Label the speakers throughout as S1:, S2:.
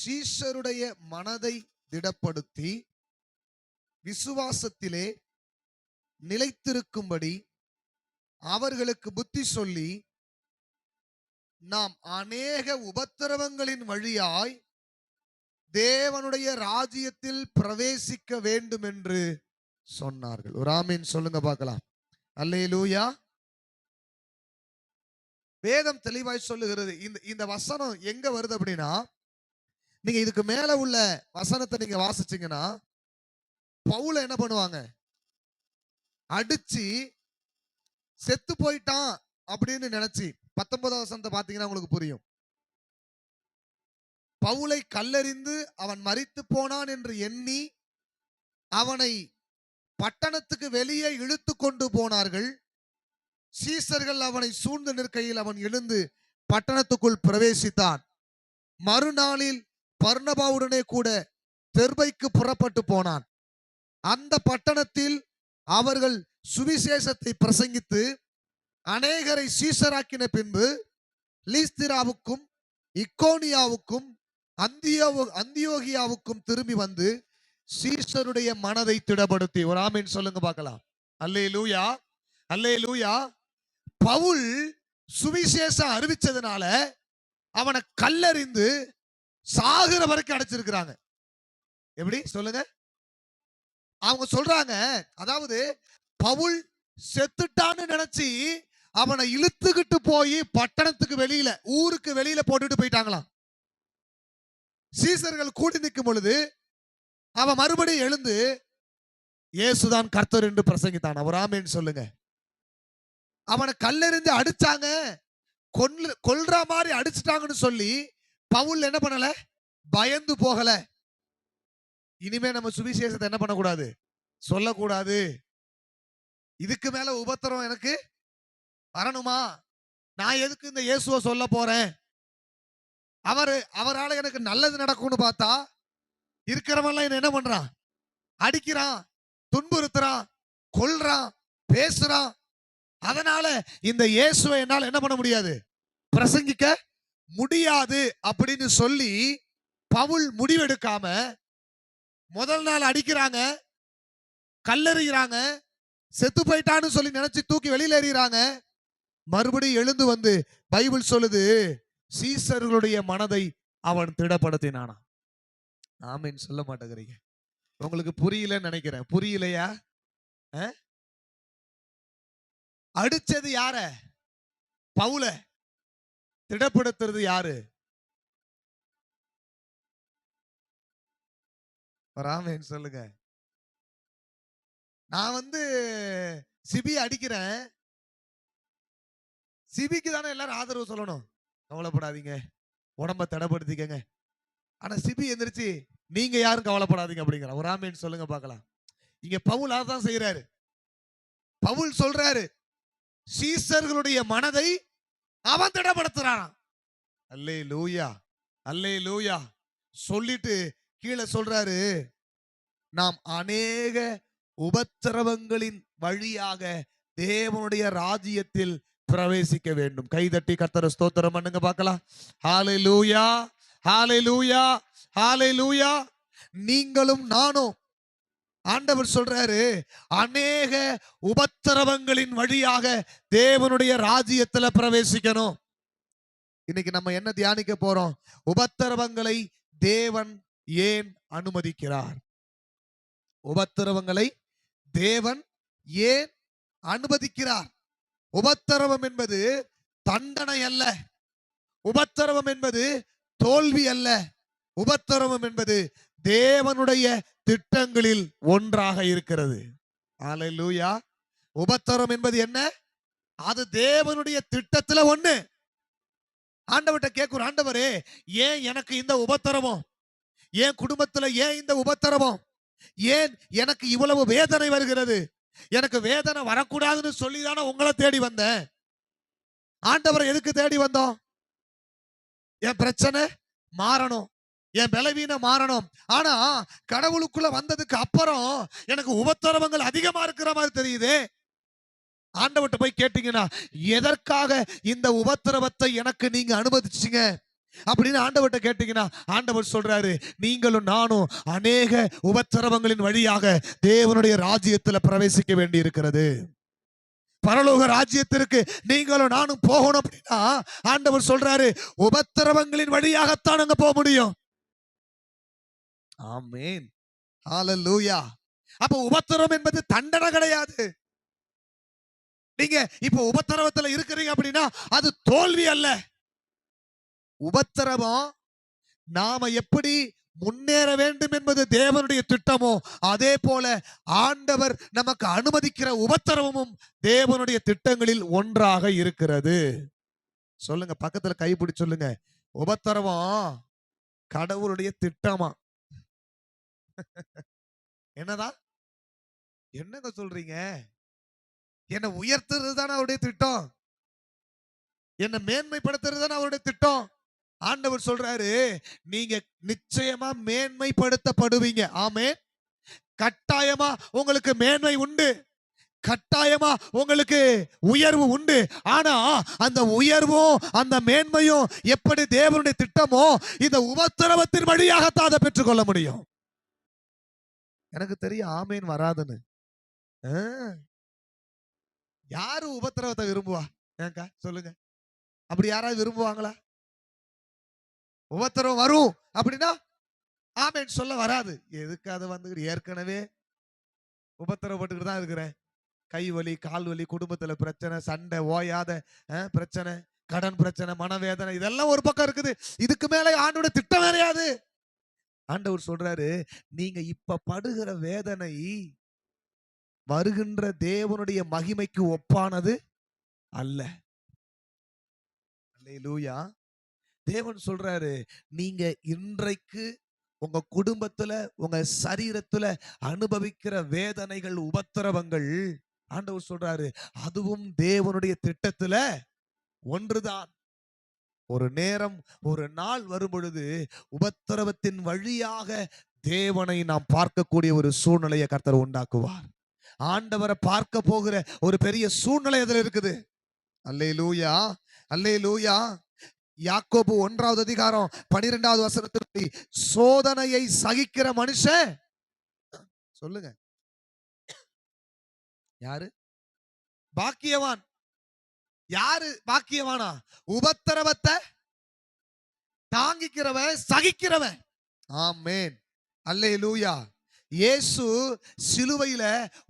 S1: சீஷருடைய மனதை திடப்படுத்தி விசுவாசத்திலே நிலைத்திருக்கும்படி அவர்களுக்கு புத்தி சொல்லி, நாம் அநேக உபத்திரவங்களின் வழியாய் தேவனுடைய ராஜ்யத்தில் பிரவேசிக்க வேண்டும் என்று சொன்னார்கள். ஒரு ஆமீன் சொல்லுங்க பார்க்கலாம். அல்லேலூயா. வேதம் தெளிவாய் சொல்லுகிறது. இந்த வசனம் எங்க வருது அப்படின்னா, நீங்க இதுக்கு மேல உள்ள வசனத்தை நீங்க வாசிச்சீங்கன்னா, பவுல என்ன பண்ணுவாங்க, அடிச்சு செத்து போயிட்டான் அப்படின்னு நினைச்சு 19 வசனத்தை பாத்தீங்கன்னா உங்களுக்கு புரியும். பவுலை கல்லெறிந்து அவன் மரித்து போனான் என்று எண்ணி அவனை பட்டணத்துக்கு வெளியே இழுத்து கொண்டு போனார்கள். சீசர்கள் அவனை சூழ்ந்து நிற்கையில் அவன் எழுந்து பட்டணத்துக்குள் பிரவேசித்தான். மறுநாளில் பர்னபாவுடனே கூட தெர்பைக்கு புறப்பட்டு போனான். அந்த பட்டணத்தில் அவர்கள் சுவிசேஷத்தை பிரசங்கித்து அநேகரை சீசராக்கின பின்பு லீஸ்திராவுக்கும் இக்கோனியாவுக்கும் அந்தியோகியாவுக்கும் திரும்பி வந்து சீசருடைய மனதை திடப்படுத்தி, ஒரு ஆமீன் சொல்லுங்க பார்க்கலாம். அல்லேலூயா, அல்லேலூயா. பவுல் சுவிசேஷம் அறிவிச்சதுனால அவனை கல்லறிந்து சாகுற வரைக்கும் அடைச்சிருக்கிறாங்க. எப்படி சொல்லுங்க? அவங்க சொல்றாங்க, அதாவது பவுல் செத்துட்டான்னு நினைச்சு அவனை இழுத்துக்கிட்டு போய் பட்டணத்துக்கு வெளியில, ஊருக்கு வெளியில போட்டுட்டு போயிட்டாங்களாம். சீசர்கள் கூடி நிற்கும் பொழுது அவன் மறுபடியும் எழுந்து இயேசுதான் கர்த்தர் என்று பிரசங்கித்தான். ஒரு ஆமீன் சொல்லுங்க. அவனை கல்லெறிந்து அடிச்சாங்க, கொல்ற மாதிரி அடிச்சுட்டாங்கன்னு சொல்லி பவுல் என்ன பண்ணல, பயந்து போகல. இனிமே நம்ம சுவிசேஷத்தை என்ன பண்ணக்கூடாது, சொல்லக்கூடாது. இதுக்கு மேல உபத்திரம் எனக்கு வரணுமா? நான் எதுக்கு இந்த இயேசுவை சொல்ல போறேன்? அவரால் எனக்கு நல்லது நடக்கும்னு பார்த்தா இருக்கிறவெல்லாம் என்ன பண்றான், அடிக்கிறான், துன்புறுத்துறான், கொல்றான், பேசுறான். அதனால இந்த இயேசுவை என்னால் என்ன பண்ண முடியாது, பிரசங்கிக்க முடியாது அப்படின்னு சொல்லி பவுல் முடிவெடுக்காம முதல் நாள் அடிக்கிறாங்க, கல்லெறிகிறாங்க, செத்து போயிட்டான்னு சொல்லி நினைச்சு தூக்கி வெளியில எறிகிறாங்க. மறுபடியும் எழுந்து வந்து பைபிள் சொல்லுது, சீசர்களுடைய மனதை அவன் திடப்படுத்தினானா. ஆமீன் சொல்ல மாட்டேங்கிறீங்க. உங்களுக்கு புரியலன்னு நினைக்கிறேன். புரியலையா? அடிச்சது யார? பவுல. திடப்படுத்துறது யாரு? ஆமீன் சொல்லுங்க. நான் சிபி அடிக்கிறேன், சிபிக்கு தானே எல்லாரும் ஆதரவு சொல்லணும். கவலைப்படாதீங்க, உடம்ப திடப்படுத்திக்கங்க. ஆனா சிபி எந்திரிச்சு நீங்க யாரும் கவலைப்படாதீங்க அப்படிங்கிற. ஒரு ஆமீன் சொல்லுங்க பார்க்கலாம். இங்க பவுல் அதான் செய்யறாரு. பவுல் சொல்றாரு, சீசர்களுடைய மனதை அவன் திடப்படுத்துறான். அல்லேலூயா, அல்லேலூயா. சொல்லிட்டு கீழே சொல்றாரு, நாம் அநேக உபத்திரவங்களின் வழியாக தேவனுடைய ராஜ்யத்தில் பிரவேசிக்க வேண்டும். கைதட்டி கர்த்தரை ஸ்தோத்திரம் பண்ணுங்க பார்க்கலாம். ஹல்லேலூயா, ஹல்லேலூயா, ஹல்லேலூயா. நீங்களும் நானும், ஆண்டவர் சொல்றாரு, அநேக உபத்திரவங்களின் வழியாக தேவனுடைய ராஜ்யத்தில் பிரவேசிக்கணும். இன்னைக்கு நம்ம என்ன தியானிக்க போறோம்? உபத்திரவங்களை தேவன் ஏன் அனுமதிக்கிறார்? உபத்திரவங்களை தேவன் ஏன் அனுமதிக்கிறார்? உபத்திரவம் என்பது தண்டனை அல்ல. உபத்திரவம் என்பது தோல்வி அல்ல. உபத்திரவம் என்பது தேவனுடைய திட்டங்களில் ஒன்றாக இருக்கிறது. அல்லேலூயா. உபத்திரவம் என்பது என்ன? அது தேவனுடைய திட்டத்துல ஒண்ணு. ஆண்டவர்கிட்ட கேட்கிறோம், ஆண்டவரே ஏன் எனக்கு இந்த உபத்திரவம்? ஏன் குடும்பத்துல ஏன் இந்த உபத்திரவம்? ஏன் எனக்கு இவ்வளவு வேதனை வருகிறது? எனக்கு வேதனை வரக்கூடாதுன்னு சொல்லிதானே உங்களை தேடி வந்தேன். ஆண்டவரை எதுக்கு தேடி வந்தோம்? என் பிரச்சனை மாறணும், என் பலவீனம் மாறணும். ஆனா கடவுளுக்குள்ள வந்ததுக்கு அப்புறம் எனக்கு உபத்திரவங்கள் அதிகமா இருக்கிற மாதிரி தெரியுது. ஆண்டவர்கிட்ட போய் கேட்டீங்கன்னா, எதற்காக இந்த உபத்திரவத்தை எனக்கு நீங்க அனுமதிச்சீங்க? அப்படின்னு ஆண்டவர்கிட்ட கேட்டீங்கன்னா ஆண்டவர் சொல்றாரு, நீங்களும் நானும் அநேக உபத்திரவங்களின் வழியாக தேவனுடைய ராஜ்யத்துல பிரவேசிக்க வேண்டி இருக்கிறது. பரலோக ராஜ்யத்திற்கு நீங்களும் நானும் போகணும் அப்படின்னா ஆண்டவர் சொல்றாரு, உபத்திரவங்களின் வழியாகத்தான் அங்க போக முடியும். ஆமென், ஹalleluya. அப்ப உபத்திரவம் என்பது தண்டனை கிடையாது. நீங்க இப்ப உபத்திரவத்துல இருக்கிறீங்க அப்படின்னா அது தோல்வி அல்ல. உபத்திரவம் நாம எப்படி முன்னேற வேண்டும் என்பது தேவனுடைய திட்டமோ அதே போல ஆண்டவர் நமக்கு அனுமதிக்கிற உபத்திரவமும் தேவனுடைய திட்டங்களில் ஒன்றாக இருக்கிறது. சொல்லுங்க, பக்கத்துல கைப்பிடி சொல்லுங்க, உபத்திரவம் கடவுளுடைய திட்டமா. என்னதான் என்னங்க சொல்றீங்க? என்னை உயர்த்துறது தானே அவருடைய திட்டம், என்னை மேன்மைப்படுத்துறது தானே அவருடைய திட்டம். ஆண்டவர் சொல்றாரு, நீங்க நிச்சயமா மேன்மைப்படுத்தப்படுவீங்க. ஆமென். கட்டாயமா உங்களுக்கு மேன்மை உண்டு, கட்டாயமா உங்களுக்கு உயர்வு உண்டு. ஆனா அந்த உயர்வும் அந்த மேன்மையும் எப்படி தேவனுடைய திட்டமோ இந்த உபத்திரவத்தின் வழியாகத்தான் அதை பெற்றுக்கொள்ள முடியும். எனக்கு தெரியும் ஆமேன் வராதுன்னு. ஆ, யாரு உபத்திரவத்தை விரும்புவா? ஏங்கா சொல்லுங்க, அப்படி யாராவது விரும்புவாங்களா? உபத்திரவம் வரும் அப்படின்னா ஆமேன் சொல்ல வராது. எதுக்கு அதை வந்து ஏற்கனவே உபத்திரவப்பட்டுக்கிட்டு தான் இருக்கிறேன். கை வலி, கால் வலி, குடும்பத்துல பிரச்சனை, சண்டை ஓயாத பிரச்சனை, கடன் பிரச்சனை, மனவேதனை, இதெல்லாம் ஒரு பக்கம் இருக்குது. இதுக்கு மேல ஆண்டோட திட்டம் வேறையாது. ஆண்டவர் சொல்றாரு, நீங்க இப்ப படுகிற வேதனை வருகின்ற தேவனுடைய மகிமைக்கு ஒப்பானது அல்ல. அல்லேலூயா. தேவன் சொல்றாரு, நீங்க இன்றைக்கு உங்க குடும்பத்துல உங்க சரீரத்துல அனுபவிக்கிற வேதனைகள், உபத்திரவங்கள், ஆண்டவர் சொல்றாரு அதுவும் தேவனுடைய திட்டத்துல ஒன்றுதான். ஒரு நேரம் ஒரு நாள் வரும் பொழுது உபத்திரவத்தின் வழியாக தேவனை நாம் பார்க்கக்கூடிய ஒரு சூழ்நிலையை கர்த்தர் உண்டாக்குவார். ஆண்டவரை பார்க்க போகிற ஒரு பெரிய சூழ்நிலை அதுல இருக்குது. அல்லேலூயா, அல்லேலூயா. யாக்கோபு 1வது அதிகாரம் 12வது வசனத்திற்கு, சோதனையை சகிக்கிற மனுஷன் சொல்லுங்க யாரு பாக்கியவான்? யாரு பாக்கியவானா? உபத்திரவத்தை தாங்கிக்கிறவன், சகிக்கிறவன். ஆமென், அல்லேலூயா. இயேசு சிலுவையில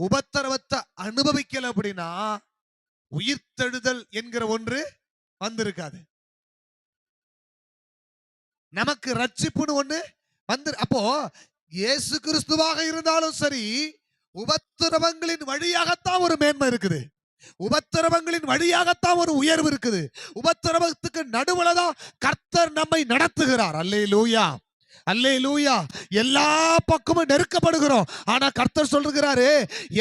S1: உபத்திரவத்தை அனுபவிக்கல அப்படின்னா உயிர்த்தெழுதல் என்கிற ஒன்று வந்திருக்காது. நமக்கு ரட்சிப்புன்னு ஒண்ணு வந்து, அப்போ இயேசு கிறிஸ்துவாக இருந்தாலும் சரி, உபத்திரவங்களின் வழியாகத்தான் ஒரு மேன்மை இருக்குது. உபத்திரவங்களின் வழியாகத்தான் ஒரு உயர்வு இருக்குது. உபத்திரவத்துக்கு நடுவுல தான் கர்த்தர் நம்மை நடத்துகிறார். அல்லேலூயா, அல்லேலூயா. எல்லா பக்கமும் நெருக்கப்படுகிறோம். ஆனா கர்த்தர் சொல்றாரு,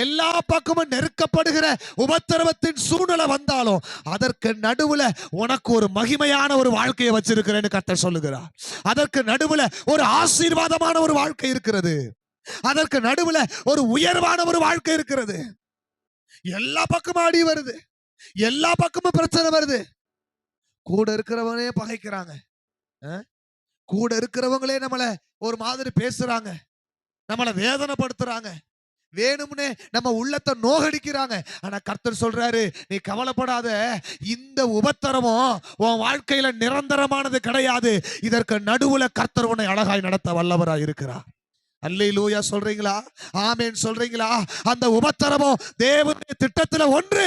S1: எல்லா பக்கமும் நெருக்கப்படுகிற உபத்திரவத்தின் சூழ்நிலை வந்தாலும் அதற்கு நடுவுல உனக்கு ஒரு மகிமையான ஒரு வாழ்க்கையை வச்சிருக்கிறேன்னு கர்த்தர் சொல்லுகிறார். அதற்கு நடுவுல ஒரு ஆசீர்வாதமான ஒரு வாழ்க்கை இருக்கிறது. அதற்கு நடுவுல ஒரு உயர்வான ஒரு வாழ்க்கை இருக்கிறது. எல்லா பக்கமும் அடி வருது, எல்லா பக்கமும் பிரச்சனை வருது. கூட இருக்கிறவனே பகைக்கிறாங்க, கூட இருக்கிறவங்களே நம்மள ஒரு மாதிரி பேசுறாங்க, நம்மள வேதனைப்படுத்துறாங்க, வேணும்னே நம்ம உள்ளத்தை நோகடிக்கிறாங்க. ஆனா கர்த்தர் சொல்றாரு, நீ கவலைப்படாத, இந்த உபத்திரமும் உன் வாழ்க்கையில நிரந்தரமானது கிடையாது. இதற்கு நடுவுல கர்த்தர் உன்னை அழகாய் நடத்த வல்லவராய் இருக்கிறார். அல்லேலூயா சொல்றீங்களா? ஆமென் சொல்றீங்களா? அந்த உபத்திரமும் தேவனுடைய திட்டத்துல ஒன்று.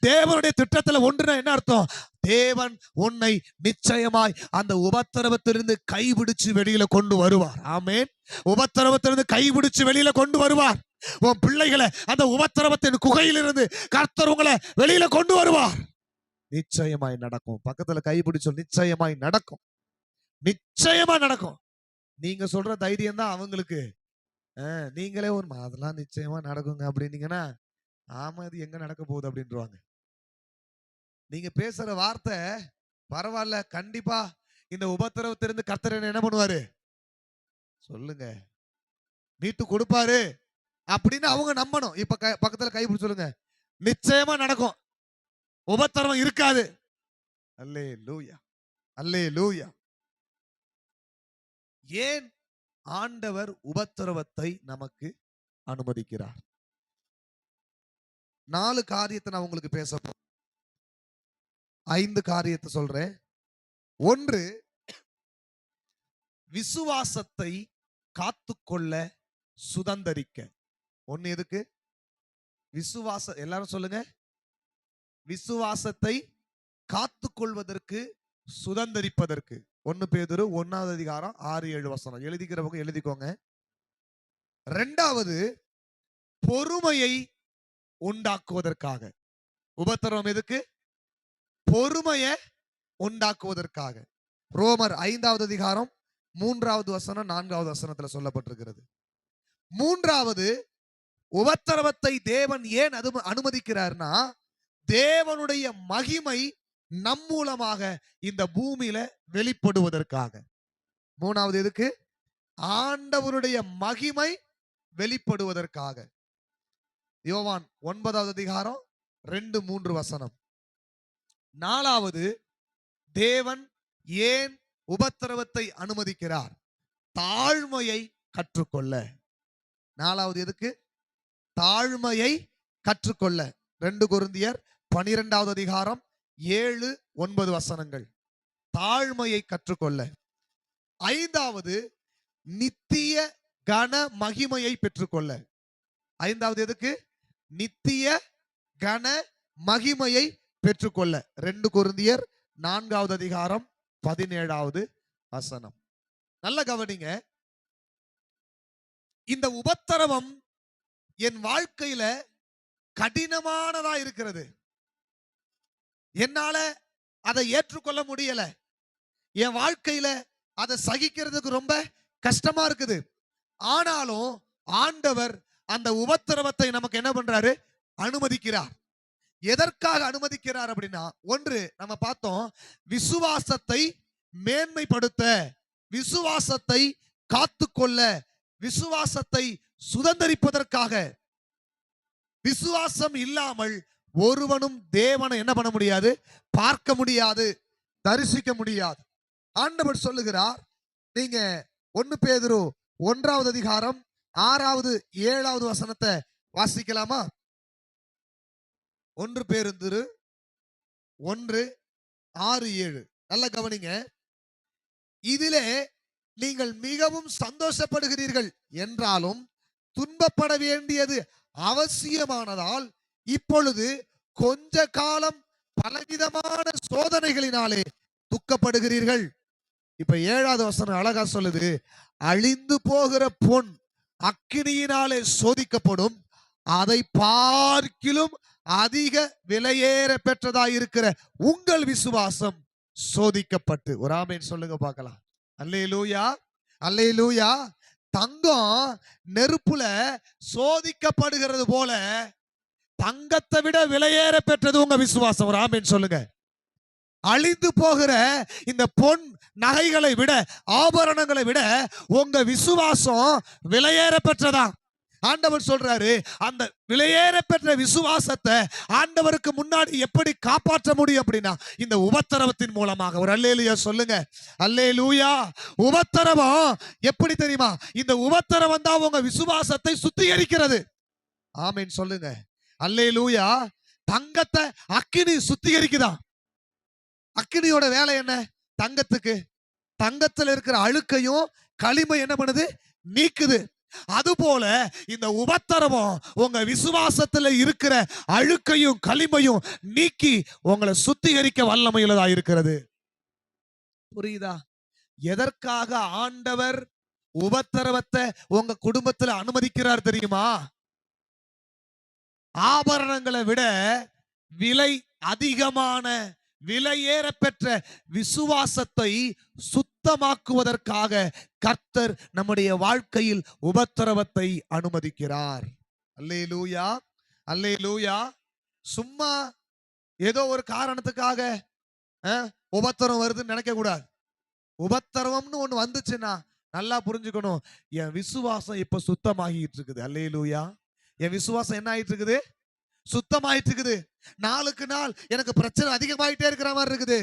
S1: தேவனுடைய திட்டத்துல ஒன்றுனா என்ன அர்த்தம்? தேவன் உன்னை நிச்சயமாய் அந்த உபத்திரவத்திலிருந்து கைபிடிச்சு வெளியில கொண்டு வருவார். ஆமென். உபத்திரவத்திலிருந்து கைபிடிச்சு வெளியில கொண்டு வருவார். உன் பிள்ளைகளை அந்த உபத்திரவத்தின் குகையிலிருந்து கர்த்தர் உங்களை வெளியில கொண்டு வருவார். நிச்சயமாய் நடக்கும். பக்கத்துல கைபிடிச்சோம், நிச்சயமாய் நடக்கும், நிச்சயமா நடக்கும். நீங்க சொல்ற தைரியம் தான் அவங்களுக்கு. நீங்களே ஒரு அதெல்லாம் நிச்சயமா நடக்குங்க அப்படின்னீங்கன்னா, ஆமா இது எங்க நடக்க போகுது அப்படின்றாங்க. நீங்க பேசுற வார்த்தை பரவாயில்ல, கண்டிப்பா இந்த உபத்திரவத்திலிருந்து கர்த்தர் என்ன பண்ணுவாரு சொல்லுங்க, மீட்டு கொடுப்பாரு அப்படின்னு அவங்க நம்பணும். இப்ப பக்கத்துல கைப்பிடி சொல்லுங்க, நிச்சயமா நடக்கும், உபத்திரவம் இருக்காது. அல்லேலூயா. அல்லேலூயா. ஏன் ஆண்டவர் உபத்திரவத்தை நமக்கு அனுமதிக்கிறார்? 4 காரியத்தை நான் உங்களுக்கு பேச 5 காரியத்தை சொல்றேன். 1, விசுவாசத்தை காத்துக்கொள்ள சுதந்தரிக்க. 1 எதுக்கு? எல்லாரும் சொல்லுங்க. விசுவாசத்தை காத்துக்கொள்வதற்கு, சுதந்தரிப்பதற்கு. 1 பேதுரு 1வது அதிகாரம் 6-7 வசனம். எழுதிக்கிறவங்க எழுதிக்கோங்க. 2வது, பொறுமையை உண்டாக்குவதற்காக. உபத்திரவம் எதுக்கு? பொறுமையை உண்டாக்குவதற்காக. ரோமர் 5வது அதிகாரம் 3வது வசனம் 4வது வசனத்துல சொல்லப்பட்டிருக்கிறது. 3வது, உபத்திரவத்தை தேவன் ஏன் அனுமதிக்கிறார்னா, தேவனுடைய மகிமை நம் மூலமாக இந்த பூமியில வெளிப்படுவதற்காக. 3வது எதுக்கு? ஆண்டவருடைய மகிமை வெளிப்படுவதற்காக. யோவான் 9வது அதிகாரம் 2-3 வசனம். 4வது, தேவன் ஏன் உபத்திரவத்தை அனுமதிக்கிறார்? தாழ்மையை கற்றுக்கொள்ள. 4வது எதுக்கு? தாழ்மையை கற்றுக்கொள்ள. 2 கொரிந்தியர் 12வது அதிகாரம் 7-9 வசனங்கள். தாழ்மையை கற்றுக்கொள்ள. 5வது, நித்திய கன மகிமையை பெற்றுக்கொள்ள. 5வது எதுக்கு? நித்திய கன மகிமையை பெற்றுக்கொள்ள. 2 கொரிந்தியர் 4வது அதிகாரம் 17வது வசனம். நல்ல கவனிங்க. இந்த உபத்திரவம் என் வாழ்க்கையில கடினமானதா இருக்கிறது. என்னால அதை ஏற்றுக்கொள்ள முடியல. என் வாழ்க்கையில அதை சகிக்கிறதுக்கு ரொம்ப கஷ்டமா இருக்குது. ஆனாலும் ஆண்டவர் அந்த உபத்திரவத்தை நமக்கு என்ன பண்றாரு? அனுமதிக்கிறார். எதற்காக அனுமதிக்கிறார் அப்படின்னா, 1 நம்ம பார்த்தோம், விசுவாசத்தை மேன்மைப்படுத்த, விசுவாசத்தை காத்துக்கொள்ள, விசுவாசத்தை சுதந்தரிப்பதற்காக. விசுவாசம் இல்லாமல் ஒருவனும் தேவனை என்ன பண்ண முடியாது? பார்க்க முடியாது, தரிசிக்க முடியாது. ஆண்டவர் சொல்லுகிறார், நீங்க 1 பேதுரு 1வது அதிகாரம் 6வது 7வது வசனத்தை வாசிக்கலாமா? 1 பேதுரு 1:6-7. நல்ல கவனிங்க. இதிலே நீங்கள் மிகவும் சந்தோஷப்படுகிறீர்கள் என்றாலும் துன்பப்பட வேண்டியது அவசியமானதால் இப்பொழுது கொஞ்ச காலம் பலவிதமான சோதனைகளினாலே துக்கப்படுகிறீர்கள். இப்ப 7வது வசனம் அழகா சொல்லுது, அழிந்து போகிற பொன் அக்கினியினாலே சோதிக்கப்படும், அதை பார்க்கிலும் அதிக விலையேற பெற்றதாயிருக்கிற உங்கள் விசுவாசம் சோதிக்கப்பட்டு. ஒரு ஆமென் சொல்லுங்க பார்க்கலாம். அல்லேலூயா, அல்லேலூயா. தங்கம் நெருப்புல சோதிக்கப்படுகிறது போல தங்கத்தை விட விலையேற பெற்றது உங்க விசுவாசம். ஒரு ஆமென் சொல்லுங்க. அழிந்து போகிற இந்த பொன் நகைகளை விட, ஆபரணங்களை விட உங்க விசுவாசம் விலையேற பெற்றதா. ஆண்டவர் சொல்றாரு, அந்த விலையேற பெற்ற விசுவாசத்தை ஆண்டவருக்கு முன்னாடி எப்படி காப்பாற்ற முடியும் அப்படின்னா, இந்த உபத்திரவத்தின் மூலமாக. ஒரு அல்லேலூயா சொல்லுங்க. அல்லேலூயா. உபத்திரவம் எப்படி தெரியுமா? இந்த உபத்திரவம் தான் உங்க விசுவாசத்தை சுத்திகரிக்கிறது. ஆமென் சொல்லுங்க. அல்லேலூயா. தங்கத்தை அக்கினி சுத்திகரிக்குதா. அக்கினியோட வேலை என்ன? தங்கத்துக்கு தங்கத்துல இருக்கிற அழுக்கையும் களிமை என்ன பண்ணுது? நீக்குது. அதுபோல இந்த உபத்திரவம் உங்க விசுவாசத்துல இருக்கிற அழுக்கையும் களிமையும் நீக்கி உங்களை சுத்திகரிக்க வல்லமையுள்ளதா இருக்கிறது. புரியுதா? எதற்காக ஆண்டவர் உபத்திரவத்தை உங்க குடும்பத்துல அனுமதிக்கிறார் தெரியுமா? ஆபரணங்களை விட விலை அதிகமான, விலையேற பெற்ற விசுவாசத்தை சுத்தமாக்குவதற்காக கர்த்தர் நம்முடைய வாழ்க்கையில் உபத்திரவத்தை அனுமதிக்கிறார். அல்லேலூயா, அல்லேலூயா. சும்மா ஏதோ ஒரு காரணத்துக்காக உபத்திரவம் வருதுன்னு நினைக்க கூடாது. உபத்திரவம்னு ஒண்ணு வந்துச்சுன்னா நல்லா புரிஞ்சுக்கணும், என் விசுவாசம் இப்ப சுத்தமாகிட்டு இருக்குது. அல்லேலூயா. என் விசுவாசம் என்ன ஆயிட்டு இருக்குது? சுத்தமாயிட்டு இருக்குது. நாளுக்கு நாள் எனக்கு பிரச்சனை அதிகமாயிட்டே இருக்கிற மாதிரி இருக்குது.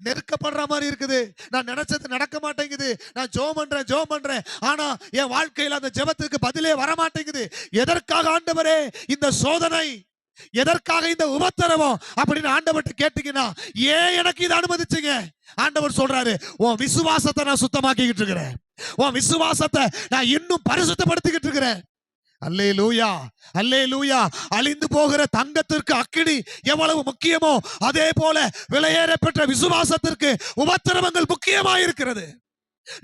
S1: நெருக்கப்படுற மாதிரி இருக்குது. நான் நினைச்சது நடக்க மாட்டேங்குது. நான் ஜெபம் பண்றேன். ஆனா என் வாழ்க்கையில அந்த ஜெபத்துக்கு பதிலே வர மாட்டேங்குது. எதற்காக ஆண்டவரே இந்த சோதனை? எதற்காக இந்த உபத்திரவம் அப்படின்னு ஆண்டவர்கிட்ட கேட்டீங்கன்னா, ஏன் எனக்கு இதை அனுமதிச்சீங்க? ஆண்டவர் சொல்றாரு, உன் விசுவாசத்தை நான் சுத்தமாக்கிக்கிட்டு இருக்கிறேன். உன் விசுவாசத்தை நான் இன்னும் பரிசுத்தப்படுத்திக்கிட்டு இருக்கிறேன். அல்லேலூயா, அல்லேலூயா. அழிந்து போகிற தங்கத்திற்கு அக்கினி எவ்வளவு முக்கியமோ அதே போல விலையேற பெற்ற விசுவாசத்திற்கு உபத்திரவங்கள் முக்கியமாயிருக்கிறது.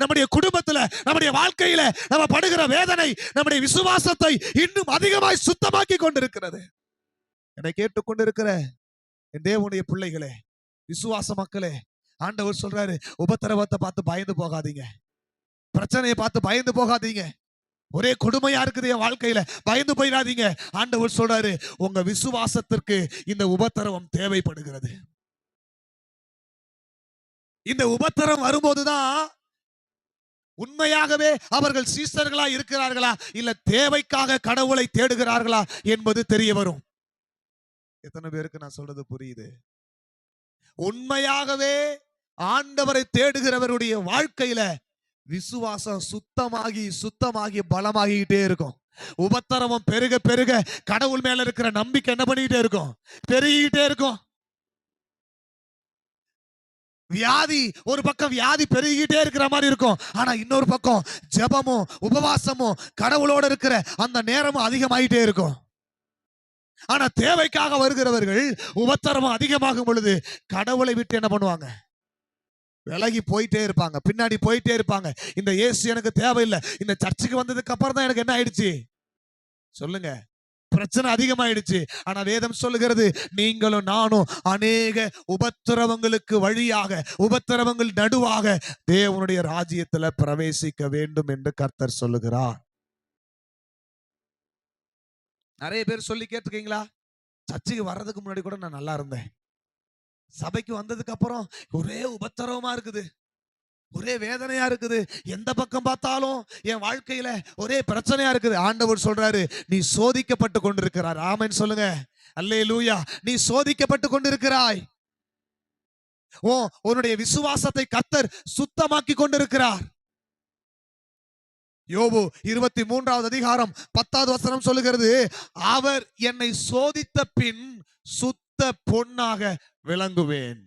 S1: நம்முடைய குடும்பத்துல, நம்முடைய வாழ்க்கையில நம்ம படுகிற வேதனை நம்முடைய விசுவாசத்தை இன்னும் அதிகமாய் சுத்தமாக்கி கொண்டிருக்கிறது. என்னை கேட்டுக்கொண்டிருக்கிற என் தேவனுடைய பிள்ளைகளே, விசுவாச மக்களே, ஆண்டவர் சொல்றாரு, உபத்திரவத்தை பார்த்து பயந்து போகாதீங்க. பிரச்சனையை பார்த்து பயந்து போகாதீங்க. ஒரே கொடுமையா இருக்குது என் வாழ்க்கையில, பயந்து போயிடாதீங்க. ஆண்டவர் சொல்றாரு, உங்க விசுவாசத்திற்கு இந்த உபத்திரவம் தேவைப்படுகிறது. இந்த உபத்திரம் வரும்போதுதான் உண்மையாகவே அவர்கள் சீஷர்களா இருக்கிறார்களா இல்ல தேவைக்காக கடவுளை தேடுகிறார்களா என்பது தெரிய வரும். எத்தனை பேருக்கு நான் சொல்றது புரியுது? உண்மையாகவே ஆண்டவரை தேடுகிறவருடைய வாழ்க்கையில விசுவாசம் சுத்தமாகி பலமாகிட்டே இருக்கும். உபத்திரவம் பெருக பெருக கடவுள் மேல இருக்கிற நம்பிக்கை என்ன பண்ணிட்டே இருக்கும்? பெருகிட்டே இருக்கும். வியாதி ஒரு பக்கம் வியாதி பெருகிட்டே இருக்கிற மாதிரி இருக்கும். ஆனா இன்னொரு பக்கம் ஜெபமும் உபவாசமும் கடவுளோட இருக்கிற அந்த நேரமும் அதிகமாயிட்டே இருக்கும். ஆனா தேவைக்காக வருகிறவர்கள் உபத்திரவம் அதிகமாகும் பொழுது கடவுளை விட்டு என்ன பண்ணுவாங்க? விலகி போயிட்டே இருப்பாங்க, பின்னாடி போயிட்டே இருப்பாங்க. இந்த இயேசு எனக்கு தேவையில்லை. இந்த சர்ச்சுக்கு வந்ததுக்கு அப்புறம் தான் எனக்கு என்ன ஆயிடுச்சு? சொல்லுங்க, பிரச்சனை அதிகமாயிடுச்சு. ஆனா வேதம் சொல்லுகிறது, நீங்களும் நானும் அநேக உபத்திரவங்களுக்கு வழியாக, உபத்திரவங்கள் நடுவாக தேவனுடைய ராஜ்யத்துல பிரவேசிக்க வேண்டும் என்று கர்த்தர் சொல்லுகிறார். நிறைய பேர் சொல்லி கேட்டிருக்கீங்களா? சர்ச்சுக்கு வர்றதுக்கு முன்னாடி கூட நான் நல்லா இருந்தேன், சபைக்கு வந்ததுக்கு அப்புறம் ஒரே உபத்திரவமா இருக்குது, ஒரே வேதனையா இருக்குது, எந்த பக்கம் பார்த்தாலும் என் வாழ்க்கையில ஒரே பிரச்சனையா இருக்குது. ஆண்டவர் சொல்றாரு, நீ சோதிக்கப்பட்டு கொண்டிருக்கிறார். ஆமென் சொல்லுங்க. அல்லேலூயா. நீ சோதிக்கப்பட்டு கொண்டிருக்கிறாய். உன்னுடைய விசுவாசத்தை கர்த்தர் சுத்தமாக்கி கொண்டிருக்கிறார். யோபு 23வது அதிகாரம் 10வது வசனம் சொல்லுகிறது, அவர் என்னை சோதித்த பின் சுத்த பொன்னாக விளங்குவேன்.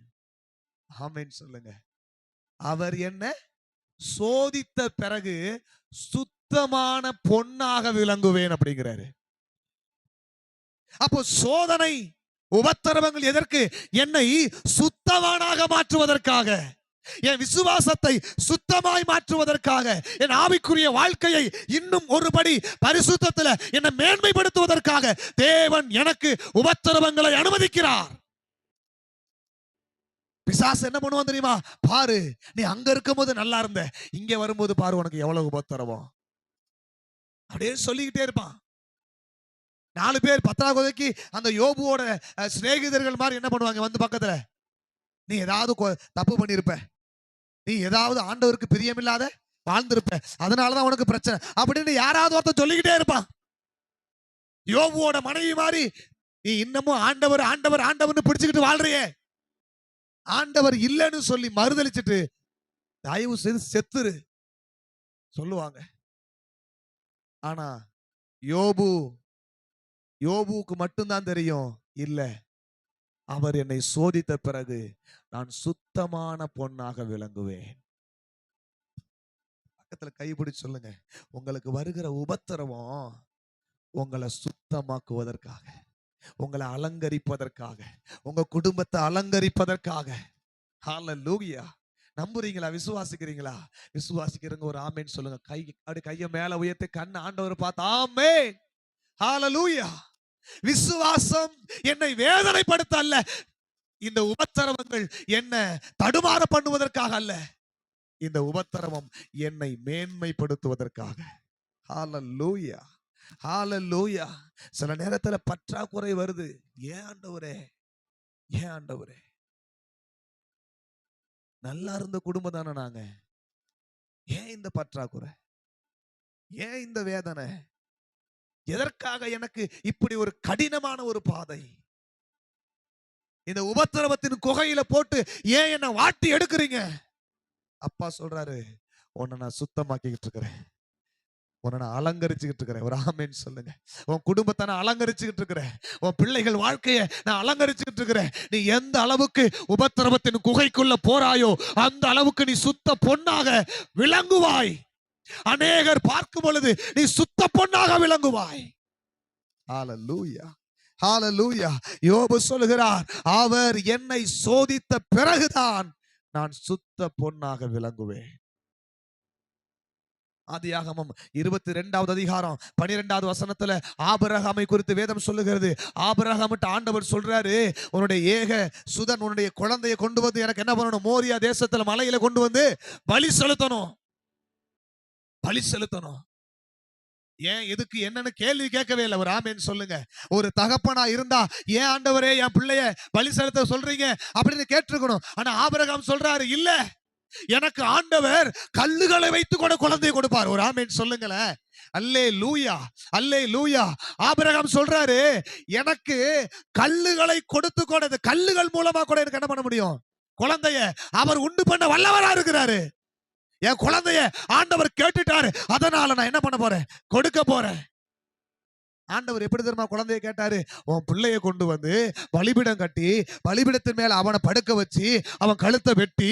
S1: ஆமென் சொல்லுங்க. அவர் என்ன சோதித்த பிறகு சுத்தமான பொன்னாக விளங்குவேன் அப்படிங்கிறாரு. அப்போ சோதனை உபத்திரவங்கள் எதற்கு? என்னை சுத்தவானாக மாற்றுவதற்காக, என் விசுவாசத்தை சுத்தமாய் மாற்றுவதற்காக, என் ஆவிக்குரிய வாழ்க்கையை இன்னும் ஒருபடி பரிசுத்தத்தில் என்னை மேன்மைப்படுத்துவதற்காக தேவன் எனக்கு உபத்திரவங்களை அனுமதிக்கிறார். பிசாசு என்ன பண்ணுவான் தெரியுமா? பாரு, நீ அங்க இருக்கும்போது நல்லா இருந்த, இங்க வரும்போது பாரு உனக்கு எவ்வளவு உபத்திரவம் அப்படியே சொல்லிக்கிட்டே இருப்பான். 4 பேர் 10வது அந்த யோபுவோட சிநேகிதர்கள் மாதிரி என்ன பண்ணுவாங்க? வந்து பக்கத்துல, நீ ஏதாவது தப்பு பண்ணிருப்ப, நீ ஏதாவது ஆண்டவருக்கு பிரியமில்லாத வாழ்ந்திருப்ப, அதனாலதான் உனக்கு பிரச்சனை அப்படின்னு யாராவது ஒருத்தர் சொல்லிக்கிட்டே இருப்பான். யோபுவோட மனைவி மாதிரி நீ இன்னமும் ஆண்டவர் ஆண்டவர் ஆண்டவர்னு பிடிச்சுக்கிட்டு வாழ்றியே, ஆண்டவர் இல்லைன்னு சொல்லி மறுதளிச்சுட்டு தயவு செய்து செத்துரு சொல்லுவாங்க. ஆனா யோபுவுக்கு மட்டும்தான் தெரியும், இல்ல, அவர் என்னை சோதித்த பிறகு நான் சுத்தமான பொன்னாக விளங்குவேன். பக்கத்துல கைப்பிடிச்சு சொல்லுங்க, உங்களுக்கு வருகிற உபத்திரவம் உங்களை சுத்தமாக்குவதற்காக, உங்களை அலங்கரிப்பதற்காக, உங்க குடும்பத்தை அலங்கரிப்பதற்காக. ஹல்லேலூயா. நம்புறீங்களா? விசுவாசிக்கிறீங்களா? விசுவாசிக்கிறவங்க ஒரு ஆமென் சொல்லுங்க. கையை மேல உயர்த்தி கண்ணை ஆண்டவர் பார்த்து ஆமென். ஹல்லேலூயா. விசுவாசம் என்னை வேதனைப்படுத்த அல்ல, இந்த உபத்திரவங்கள் என்ன தடுமாற பண்ணுவதற்காக அல்ல, இந்த உபத்திரவம் என்னை மேன்மைப்படுத்துவதற்காக. ஹல்லேலூயா, ஹல்லேலூயா. சில நேரத்துல பற்றாக்குறை வருது. ஏன் ஆண்டவரே, ஏன் ஆண்டவரே? நல்லா இருந்த குடும்பம் தானே நாங்க, ஏன் இந்த பற்றாக்குறை, ஏன் இந்த வேதனை? எதற்காக எனக்கு இப்படி ஒரு கடினமான ஒரு பாதை? இந்த உபத்திரவத்தின் குகையில போட்டு ஏன் என்ன வாட்டி எடுக்கிறீங்க? அப்பா சொல்றாரு, உன்னை நான் சுத்தமாக்கிக்கிட்டு இருக்கிறேன், உன்னை நான் அலங்கரிச்சுக்கிட்டு இருக்கிறேன். ஒரு ஆமென் சொல்லுங்க. உன் குடும்பத்தை நான் அலங்கரிச்சுக்கிட்டு இருக்கிறேன், உன் பிள்ளைகள் வாழ்க்கையை நான் அலங்கரிச்சுக்கிட்டு இருக்கிறேன். நீ எந்த அளவுக்கு உபத்திரவத்தின் குகைக்குள்ள போறாயோ அந்த அளவுக்கு நீ சுத்த பொன்னாக விளங்குவாய். அநேகர் பார்க்கும் பொழுது நீ சுத்த பொன்னாக விளங்குவாய். ஹalleluya, ஹalleluya. யோபு சொல்கிறார், அவர் என்னை சோதித்த பிறகுதான் நான் சுத்த பொன்னாக விளங்குவேன். ஆதியாகமம் 22வது அதிகாரம் 12வது வசனத்துல ஆபிரகாமை குறித்து வேதம் சொல்லுகிறது. ஆபிரகாமிட்ட ஆண்டவர் சொல்றாரு, உன்னுடைய ஏக சுதன் உன்னுடைய குழந்தையை கொண்டு வந்து எனக்கு என்ன பண்ணணும்? மோரியா தேசத்துல மலையில கொண்டு வந்து பலி செலுத்தணும், பலி செலுத்தணும். ஏன் எதுக்கு என்னன்னு கேள்வி கேட்கவே இல்லை. ஒரு ஆமென் சொல்லுங்க. ஒரு தகப்பனா இருந்தா ஏன் ஆண்டவரே என் பிள்ளைய பலி செலுத்த சொல்றீங்க அப்படின்னு கேட்டிருக்கணும். ஆனா ஆபிரகாம் சொல்றாரு, இல்ல, எனக்கு ஆண்டவர் கல்லுகளை வைத்து கூட குழந்தையை கொடுப்பார். ஒரு ஆமென் சொல்லுங்களேன். அல்லேலூயா, அல்லேலூயா. ஆபிரகாம் சொல்றாரு, எனக்கு கல்லுகளை கொடுத்து கூட, இந்த கல்லுகள் மூலமா கூட எனக்கு என்ன பண்ண முடியும்? குழந்தைய அவர் உண்டு பண்ண வல்லவரா இருக்கிறாரு. என் குழந்தைய ஆண்டவர் கேட்டுட்டாரு, அதனால நான் என்ன பண்ண போறேன்? கொடுக்க போறேன். ஆண்டவர் எப்படி தெரியுமா குழந்தைய கேட்டாரு? உன் பிள்ளைய கொண்டு வந்து பலிபீடம் கட்டி பலிபீடத்தின் மேல அவனை படுக்க வச்சு அவன் கழுத்தை வெட்டி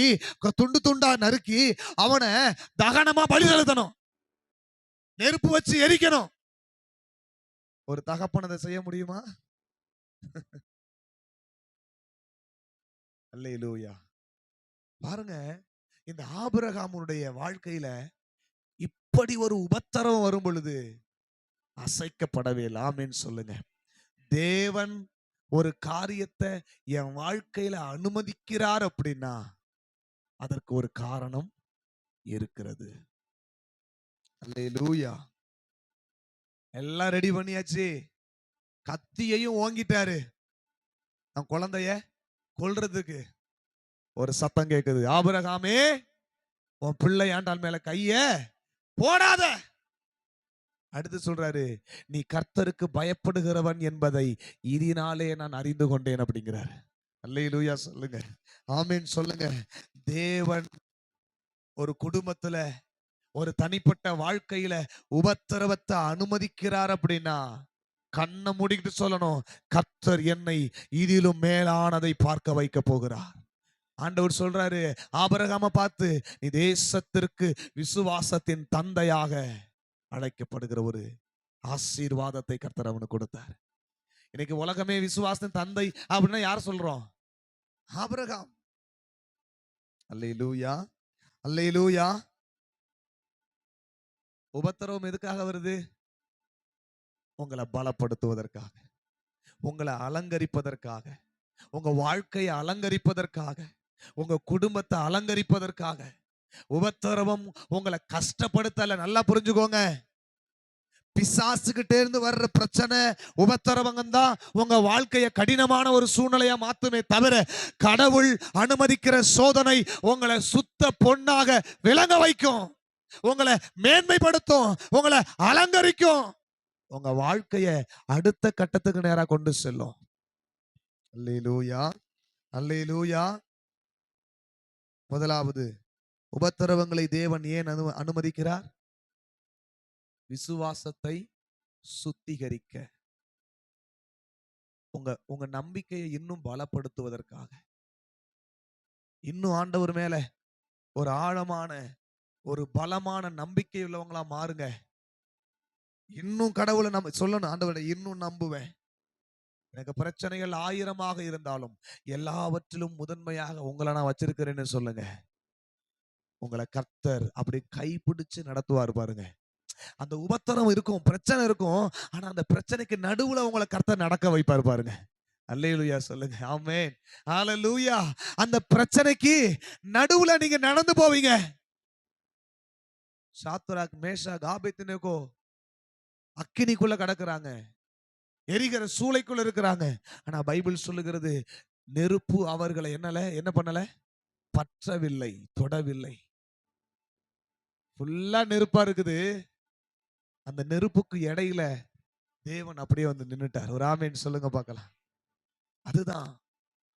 S1: துண்டு துண்டா நறுக்கி அவனை தகனமா பலி செலுத்தணும், நெருப்பு வச்சு எரிக்கணும். ஒரு தகப்பன் அதை செய்ய முடியுமா? அல்லேலூயா. பாருங்க, இந்த ஆபிரகாமுடைய வாழ்க்கையில இப்படி ஒரு உபத்திரவம் வரும் பொழுது அசைக்கப்படவே இல்லை. ஆமென் சொல்லுங்க. தேவன் ஒரு காரியத்தை என் வாழ்க்கையில அனுமதிக்கிறார் அப்படின்னா அதற்கு ஒரு காரணம் இருக்கிறது. அல்லேலூயா. எல்லாம் ரெடி பண்ணியாச்சு, கத்தியையும் ஓங்கிட்டாரு. நான் குழந்தைய கொல்றதுக்கு ஒரு சத்தம் கேட்குது, ஆபிரகாமே உன் பிள்ளை ஆண்டாள் மேல கைய போடாத. அடுத்து சொல்றாரு, நீ கர்த்தருக்கு பயப்படுகிறவன் என்பதை இதனாலே நான் அறிந்து கொண்டேன் அப்படிங்கிறார். அல்லேலூயா சொல்லுங்க, ஆமென் சொல்லுங்க. தேவன் ஒரு குடும்பத்துல ஒரு தனிப்பட்ட வாழ்க்கையில உபத்திரவத்தை அனுமதிக்கிறார் அப்படின்னா கண்ணை மூடிக்கிட்டு சொல்லணும், கர்த்தர் என்னை இதிலும் மேலானதை பார்க்க வைக்க போகிறார். ஆண்டவர் சொல்றாரு ஆபிரகாமை பார்த்து, நீ தேசத்திற்கு விசுவாசத்தின் தந்தையாக அழைக்கப்படுகிற ஒரு ஆசீர்வாதத்தை கர்த்தர் அவனுக்கு கொடுத்தார். இன்னைக்கு உலகமே விசுவாசத்தின் தந்தை அப்படின்னா யார் சொல்றோம்? ஆபிரகாம். அல்லேலூயா, அல்லேலூயா. உபத்திரவம் எதுக்காக வருது? உங்களை பலப்படுத்துவதற்காக, உங்களை அலங்கரிப்பதற்காக, உங்க வாழ்க்கையை அலங்கரிப்பதற்காக, உங்க குடும்பத்தை அலங்கரிப்பதற்காக. உபத்திரவம் உங்களை கஷ்டப்படுத்தல. நல்லா புரிஞ்சுக்கோங்க. பிசாசுகிட்டே இருந்து வர்ற பிரச்சனை உபத்திரவங்க தான் உங்க வாழ்க்கையை கடினமான ஒரு சூழ்நிலையா மாத்துமே தவிர, கடவுள் அனுமதிக்கிற சோதனை உங்களை சுத்த பொன்னாக விளங்க வைக்கும், உங்களை மேன்மைப்படுத்தும், உங்களை அலங்கரிக்கும், உங்க வாழ்க்கையை அடுத்த கட்டத்துக்கு நேரா கொண்டு செல்லும். அல்லேலூயா, அல்லேலூயா. முதலாவது, உபத்திரவங்களை தேவன் ஏன் அனுமதிக்கிறார்? விசுவாசத்தை சுத்திகரிக்க, உங்க உங்க நம்பிக்கையை இன்னும் பலப்படுத்துவதற்காக. இன்னும் ஆண்டவர் மேல ஒரு ஆழமான ஒரு பலமான நம்பிக்கை உள்ளவங்களா மாறுங்க. இன்னும் கடவுளை நம்ம சொல்லணும், ஆண்டவரை இன்னும் நம்புவேன். எனக்கு பிரச்சனைகள் 1000 இருந்தாலும் எல்லாவற்றிலும் முதன்மையாக உங்களை நான் வச்சிருக்கிறேன்னு சொல்லுங்க. உங்களை கர்த்தர் அப்படி கைப்பிடிச்சு நடத்துவார் பாருங்க. அந்த உபத்திரம் இருக்கும், பிரச்சனை இருக்கும், ஆனா அந்த பிரச்சனைக்கு நடுவுல உங்களை கர்த்தர் நடக்க வைப்பார் பாருங்க. அல்லேலூயா சொல்லுங்க, ஆமென், ஹalleluya. அந்த பிரச்சனைக்கு நடுவுல நீங்க நடந்து போவீங்க. சாத்ராக், மேஷாக், ஆபேத்நேகோ அக்கினிக்குள்ள கடக்குறாங்க, எரிகிற சூளைக்குள்ள இருக்கிறாங்க. ஆனா பைபிள் சொல்லுகிறது, நெருப்பு அவர்களை என்ன பண்ணல? பற்றவில்லை, தொடவில்லை. ஃபுல்லா நெருப்பா இருக்குது. அந்த நெருப்புக்கு இடையில தேவன் அப்படியே வந்து நின்னுட்டார். ஒரு ஆமென் சொல்லுங்க பார்க்கலாம். அதுதான்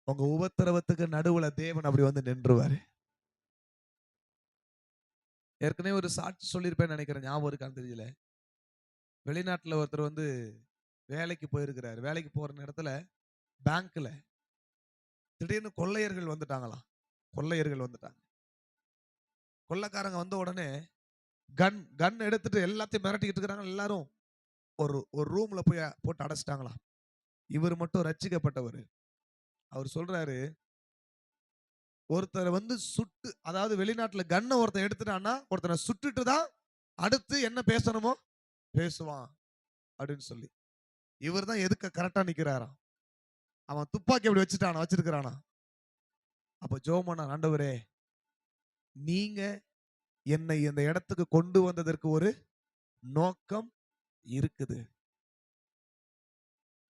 S1: உங்க உபத்திரவத்துக்கு நடுவுல தேவன் அப்படி வந்து நின்றுவாரு. ஏற்கனவே ஒரு சாட்சி சொல்லியிருப்பேன்னு நினைக்கிறேன், ஞாபகம் இருக்கான்னு தெரியல. வெளிநாட்டுல ஒருத்தர் வந்து வேலைக்கு போயிருக்கிறாரு. வேலைக்கு போற இடத்துல பேங்க்ல திடீர்னு கொள்ளையர்கள் வந்துட்டாங்களாம். கொள்ளையர்கள் வந்துட்டாங்க. கொள்ளைக்காரங்க வந்த உடனே கன் கன் எடுத்துட்டு எல்லாத்தையும் மிரட்டிக்கிட்டு இருக்கிறாங்க. எல்லாரும் ஒரு ஒரு ரூம்ல போய் போட்டு அடைச்சிட்டாங்களாம். இவர் மட்டும் ரட்சிக்கப்பட்டவர். அவர் சொல்றாரு, ஒருத்தரை வந்து சுட்டு, அதாவது வெளிநாட்டுல கன்னை ஒருத்தன் எடுத்துட்டான்னா ஒருத்தனை சுட்டுட்டு தான் அடுத்து என்ன பேசணுமோ பேசுவான் அப்படின்னு சொல்லி. இவர் தான் எதுக்க கரெக்டா நிக்கிறாராம். அவன் துப்பாக்கி அப்படி வச்சிருக்கிறானா. அப்ப ஜெபம் பண்ணார், ஆண்டவரே நீங்க என்னை இந்த இடத்துக்கு கொண்டு வந்ததற்கு ஒரு நோக்கம் இருக்குது.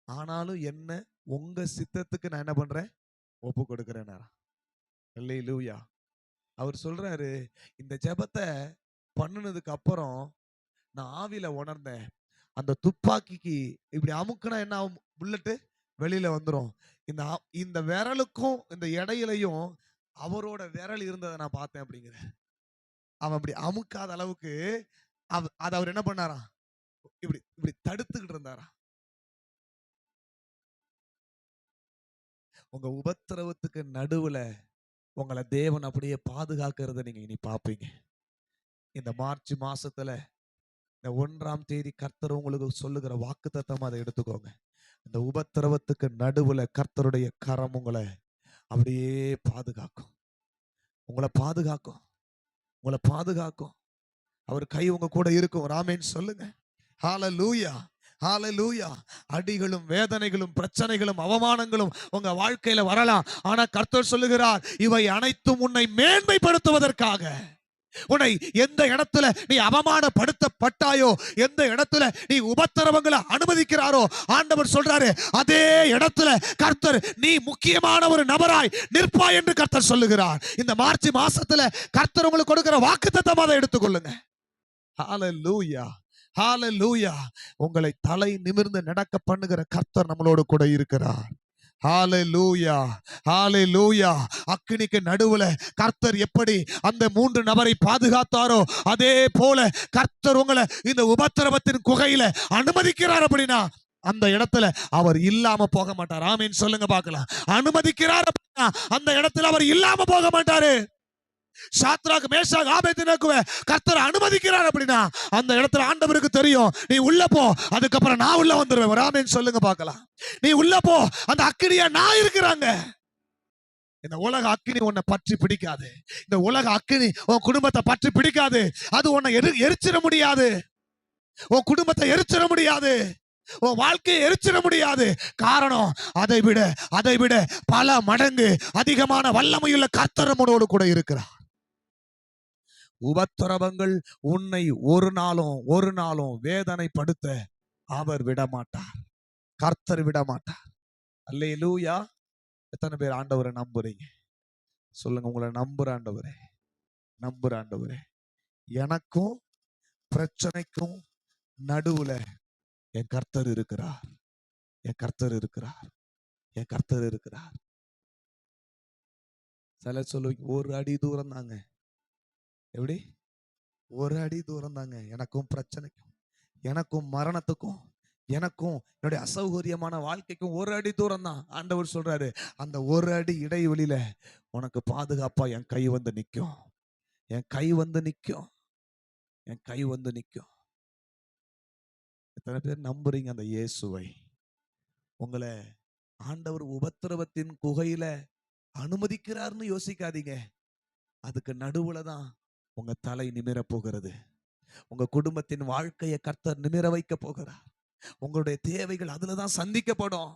S1: ஆனாலும் என்ன உங்க சித்தத்துக்கு நான் என்ன பண்றேன், ஒப்பு கொடுக்கிறேன். அல்லேலூயா. அவர் சொல்றாரு, இந்த ஜெபத்தை பண்ணுனதுக்கு அப்புறம் நான் ஆவியில உணர்ந்தேன், அந்த துப்பாக்கிக்கு இப்படி அமுக்குனா என்ன ஆகும், புல்லட் வெளியில வந்துரும். இந்த விரலுக்கும் இந்த இடையிலையும் அவரோட விரல் இருந்ததை நான் பார்த்தேன் அப்படிங்கிற. அவன் அப்படி அமுக்காத அளவுக்கு அதை அவர் என்ன பண்ணாரா, இப்படி இப்படி தடுத்துக்கிட்டு இருந்தாரா. உங்க உபத்திரவத்துக்கு நடுவுல உங்களை தேவன் அப்படியே பாதுகாக்கிறத நீங்க இனி பாப்பீங்க. இந்த மார்ச் மாசத்துல இந்த 1ஆம் தேதி கர்த்தர் உங்களுக்கு சொல்லுகிற வாக்குத்தத்தமா அதை எடுத்துக்கோங்க. இந்த உபத்திரவத்துக்கு நடுவுல கர்த்தருடைய கரம் உங்களை அப்படியே பாதுகாக்கும். உங்களை பாதுகாக்கும். உங்களை பாதுகாக்கும். அவர் கை உங்க கூட இருக்கும். ஆமென் சொல்லுங்க. ஹல்லேலூயா, ஹல்லேலூயா. அடிகளும் வேதனைகளும் பிரச்சனைகளும் அவமானங்களும் உங்க வாழ்க்கையில வரலாம். ஆனா கர்த்தர் சொல்லுகிறார், இவை அனைத்தும் உன்னை மேன்மைப்படுத்துவதற்காக. உன்னை எந்த இடத்துல நீ அவமானப்படுத்தப்பட்டாயோ, எந்த இடத்துல நீ உபத்திரவங்களை அனுமதிக்கிறாரோ, ஆண்டவர் சொல்றாரு, அதே இடத்துல கர்த்தர் நீ முக்கியமான ஒரு நபராய் நிற்பாய் என்று கர்த்தர் சொல்லுகிறார். இந்த மார்ச் மாசத்துல கர்த்தர் உங்களுக்கு கொடுக்கிற வாக்குத்தத்தம் அதை எடுத்துக்கொள்ளுங்க. ஹல்லேலூயா, ஹல்லேலூயா. உங்களை தலை நிமிர்ந்து நடக்க பண்ணுகிற கர்த்தர் நம்மளோடு கூட இருக்கிறார். ஹல்லேலூயா, ஹல்லேலூயா. அக்கினிக்கு நடுவுல கர்த்தர் எப்படி அந்த 3 நபரை பாதுகாத்தாரோ, அதே போல கர்த்தர் உங்களை இந்த உபத்திரவத்தின் குகையில அனுமதிக்கிறார். அப்படின்னா அந்த இடத்துல அவர் இல்லாம போக மாட்டார். ஆமென் சொல்லுங்க பார்க்கலாம். அனுமதிக்கிறார் அப்படின்னா அந்த இடத்துல அவர் இல்லாம போக மாட்டாரு. சாத்ராக், மேஷாக், ஆபேத்நேகோவை கர்த்தர் அனுமதிக்கிறார் அப்படின்னா அந்த இடத்துல ஆண்டவருக்கு தெரியும், நீ உள்ள போ, அதுக்கப்புறம் நான் உள்ள வந்துருவேன். ஆமென் சொல்லுங்க பார்க்கலாம். நீ உள்ள போ, அந்த அக்கினியா நான் இருக்கிறாங்க. இந்த உலக அக்கினி உன்னை பற்றி பிடிக்காது. இந்த உலக அக்கினி உன் குடும்பத்தை பற்றி பிடிக்காது. அது உன்னை எரிச்சிட முடியாது. உன் குடும்பத்தை எரிச்சிட முடியாது. உன் வாழ்க்கையை எரிச்சிட முடியாது. காரணம், அதை விட பல மடங்கு அதிகமான வல்லமையுள்ள கர்த்தர் நம்மோடு கூட இருக்கிறார். உபத்திரவங்கள் உன்னை ஒரு நாளும் வேதனைப்படுத்த அவர் விடமாட்டார். கர்த்தர் விடமாட்டார். அல்லேலூயா. எத்தனை பேர் ஆண்டவரை நம்புறீங்க சொல்லுங்க. உங்களை நம்புற ஆண்டவரே, எனக்கும் பிரச்சனைக்கும் நடுவுல என் கர்த்தர் இருக்கிறார், என் கர்த்தர் இருக்கிறார், என் கர்த்தர் இருக்கிறார். சில சொல்லுவீங்க, ஒரு அடி தூரம் தாங்க. எப்படி? ஒரு அடி தூரம் தாங்க எனக்கும் பிரச்சனைக்கும், எனக்கும் மரணத்துக்கும், எனக்கும் என்னுடைய அசௌகரியமான வாழ்க்கைக்கும் ஒரு அடி தூரம் தான். ஆண்டவர் சொல்றாரு, அந்த ஒரு அடி இடைவெளியில உனக்கு பாதுகாப்பா என் கை வந்து நிற்கும், என் கை வந்து நிற்கும், என் கை வந்து நிற்கும். எத்தனை பேர் நம்புறீங்க அந்த இயேசுவை? உங்களை ஆண்டவர் உபத்திரவத்தின் குகையில அனுமதிக்கிறார்னு யோசிக்காதீங்க. அதுக்கு நடுவுல தான் உங்க தலை நிமிர போகிறது. உங்க குடும்பத்தின் வாழ்க்கையை கர்த்தர் நிமிர வைக்க போகிறார். உங்களுடைய தேவைகள் அதுலதான் சந்திக்கப்படும்.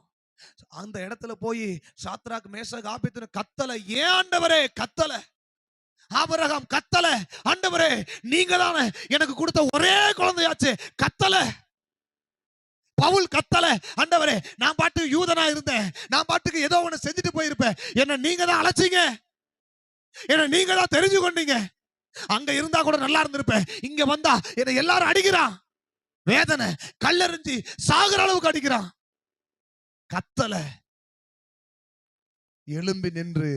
S1: அந்த இடத்துல போய் சாத்ராக், மேஷாக், ஆபேத்நேகோ கத்தல. ஏன் ஆண்டவரே கத்தல? ஆபிரகாம் கத்தல. ஆண்டவரே நீங்க தானே எனக்கு கொடுத்த ஒரே குழந்தையாச்சு, கத்தல. பவுல் கத்தல. ஆண்டவரே நான் பாட்டுக்கு யூதனா இருந்தேன், நான் பாட்டுக்கு ஏதோ ஒண்ணு செஞ்சுட்டு போயிருப்பேன், என்ன நீங்க தான் அழைச்சீங்க, என்ன நீங்க தான் தெரிஞ்சு கொண்டீங்க. அங்க இருந்தா கூட நல்லா இருந்திருப்பேன், இங்க வந்தா என்னை எல்லாரும் அடிக்கிறான், வேதனை கல்லெறிஞ்சு சாகுற அளவுக்கு அடிக்கிறான். கத்தல. எழும்பி நின்று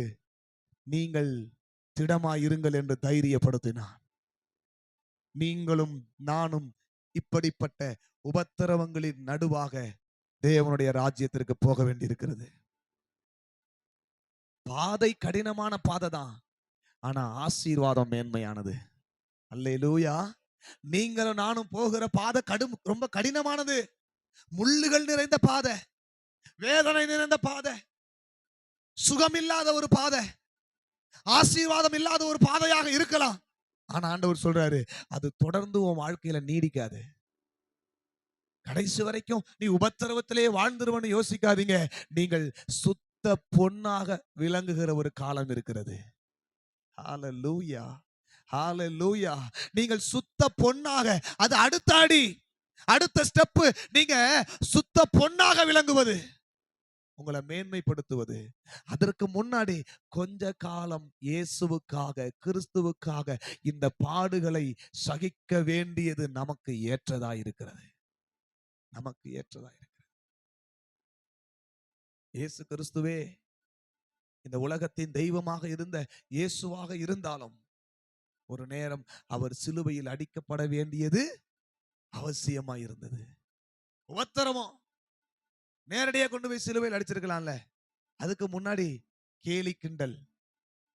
S1: நீங்கள் திடமாயிருங்கள் என்று தைரியப்படுத்தினான். நீங்களும் நானும் இப்படிப்பட்ட உபத்திரவங்களின் நடுவாக தேவனுடைய ராஜ்யத்திற்கு போக வேண்டியிருக்கிறது. பாதை கடினமான பாதை தான், ஆனா ஆசீர்வாதம் மேன்மையானது. அல்லேலூயா. நீங்களும் நானும் போகிற பாதை ரொம்ப கடினமானது, முள்ளுகள் நிறைந்த பாதை, வேதனை நிறைந்த பாதை, சுகம் இல்லாத ஒரு பாதை, ஆசீர்வாதம் இல்லாத ஒரு பாதையாக இருக்கலாம். ஆனா ஆண்டவர் சொல்றாரு, அது தொடர்ந்து உன் வாழ்க்கையில நீடிக்காது. கடைசி வரைக்கும் நீ உபத்திரவத்திலே வாழ்ந்துருவன்னு யோசிக்காதீங்க. நீங்கள் சுத்த பொன்னாக விளங்குகிற ஒரு காலம் இருக்கிறது. ஹalleluya, ஹalleluya. நீங்கள் சுத்த பொன்னாக, அது அடுத்த அடி, அடுத்த ஸ்டெப். நீங்க சுத்த பொன்னாக விளங்குவது, உங்களை மேன்மைப்படுத்துவது. அதற்கு முன்னாடி கொஞ்ச காலம் இயேசுவுக்காக, கிறிஸ்துவுக்காக இந்த பாடுகளை சகிக்க வேண்டியது நமக்கு ஏற்றதா இருக்கிறது. நமக்கு ஏற்றதா இருக்கிறது. இயேசு கிறிஸ்துவே இந்த உலகத்தின் தெய்வமாக இருந்த இயேசுவாக இருந்தாலும் ஒரு நேரம் அவர் சிலுவையில் அடிக்கப்பட வேண்டியது அவசியமா இருந்தது. உபத்திரவம் நேரடியாக கொண்டு போய் சிலுவையில் அடிச்சிருக்கலாம்ல. அதுக்கு முன்னாடி கேலி கிண்டல்,